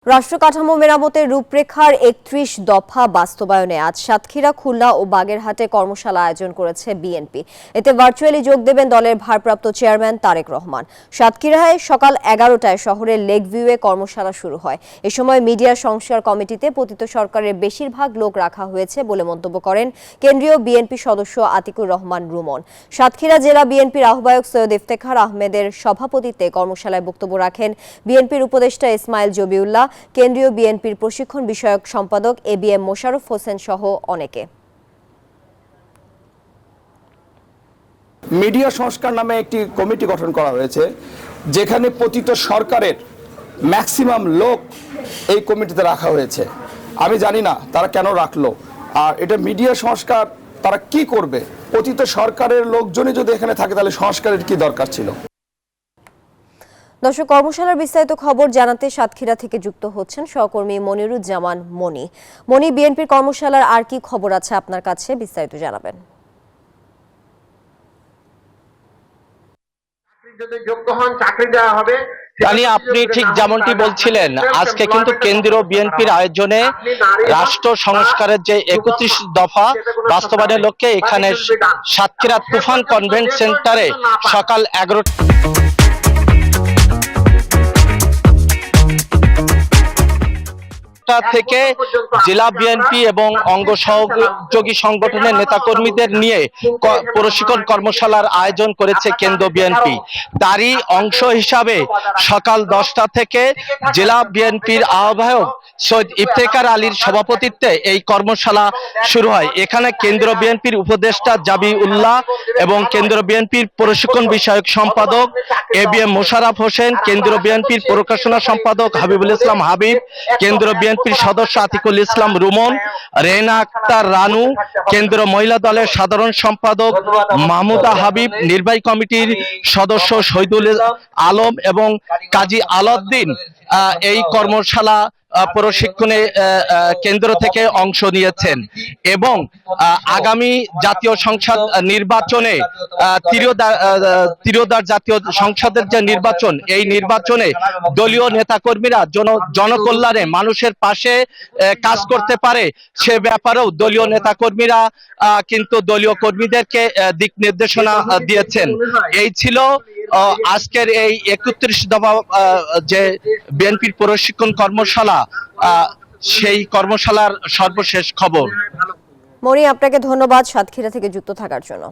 রাষ্ট্র কাঠামো মেরামতের রূপরেখার ৩১ দফা বাস্তবায়নে আজ সাতক্ষীরা, খুলনা ও বাগেরহাটে কর্মশালা আয়োজন করেছে বিএনপি। এতে ভার্চুয়ালি যোগ দেবেন দলের ভারপ্রাপ্ত চেয়ারম্যান তারেক রহমান। সাতক্ষীরায় সকাল ১১টায় শহরের লেক ভিউয়ে কর্মশালা শুরু হয়। এ সময় মিডিয়া সংস্কার কমিটিতে পতিত সরকারের বেশিরভাগ লোক রাখা হয়েছে বলে মন্তব্য করেন কেন্দ্রীয় বিএনপি সদস্য আতিকুর রহমান রুমন। সাতক্ষীরা জেলা বিএনপির আহ্বায়ক সৈয়দ ইফতেখার আহমেদের সভাপতিত্বে কর্মশালায় বক্তব্য রাখেন বিএনপির উপদেষ্টা ইসমাইল জবিউল্লাহ, কেন্দ্রীয় বিএনপির প্রশিক্ষণ বিষয়ক সম্পাদক এবিএম মোশাররফ হোসেন সহ অনেকে। মিডিয়া সংস্কার নামে একটি কমিটি গঠন করা হয়েছে, যেখানে পতিত সরকারের ম্যাক্সিমাম লোক এই কমিটিতে রাখা হয়েছে। আমি জানি না তারা কেন রাখলো, আর এটা মিডিয়া সংস্কার তারা কি করবে? পতিত সরকারের লোকজনই যদি এখানে থাকে তাহলে সংস্কারের কি দরকার ছিল? দর্শক, কর্মশালার বিস্তারিত খবর জানাতে সাতক্ষীরা থেকে যুক্ত হচ্ছেন সহকর্মী মনিরুজ্জামান মনি। বিএনপির কর্মশালার আর কি খবর আছে আপনার কাছে, বিস্তারিত জানাবেন। আপনি ঠিক যেমনটি বলছিলেন, আজকে কিন্তু কেন্দ্রীয় বিএনপির আয়োজনে রাষ্ট্র সংস্কারের যে ৩১ দফা বাস্তবায়নের লক্ষ্যে এখানে সাতক্ষীরা তুফান কনভেন্ট সেন্টারে সকাল ১১টা থেকে জেলা বিএনপি এবং অঙ্গ সহযোগী সংগঠনের নেতাকর্মীদের নিয়ে প্রশিক্ষণ কর্মশালার আয়োজন করেছে কেন্দ্রীয় বিএনপি। তারই অংশ হিসাবে সকাল ১০টা থেকে জেলা বিএনপির আহ্বায়ক সৈয়দ ইফতেখার আলীর সভাপতিত্বে এই কর্মশালা শুরু হয়। এখানে কেন্দ্রীয় বিএনপির উপদেষ্টা জাবিউল্লাহ এবং কেন্দ্রীয় বিএনপির প্রশিক্ষণ বিষয়ক সম্পাদক এবিএম মোশাররফ হোসেন, কেন্দ্রীয় বিএনপির প্রকাশনা সম্পাদক হাবিবুল ইসলাম হাবিব, কেন্দ্রীয় বিএনপির সদস্য আতিকুল ইসলাম রুমন, রেনা আক্তার রানু, কেন্দ্রীয় মহিলা দলের সাধারণ সম্পাদক মাহমুদা হাবিব, নির্বাহী কমিটির সদস্য শহীদুল আলম এবং কাজী আলাউদ্দিন এই কর্মশালা প্রশিক্ষণে কেন্দ্র থেকে অংশ নিয়েছেন এবং আগামী জাতীয় সংসদ নির্বাচনে ত্রিয়োদশ জাতীয় সংসদের যে নির্বাচন, এই নির্বাচনে দলীয় নেতাকর্মীরা জনকল্যাণে মানুষের পাশে কাজ করতে পারে সে ব্যাপারেও দলীয় নেতাকর্মীরা কিন্তু দলীয় কর্মীদেরকে দিক নির্দেশনা দিয়েছেন। এই ছিল আজকের এই ৩১ দফা যে বিএনপির প্রশিক্ষণ কর্মশালা, সেই কর্মশালার সর্বশেষ খবর। মনি, আপনাকে ধন্যবাদ সাতক্ষীরা থেকে যুক্ত থাকার জন্য।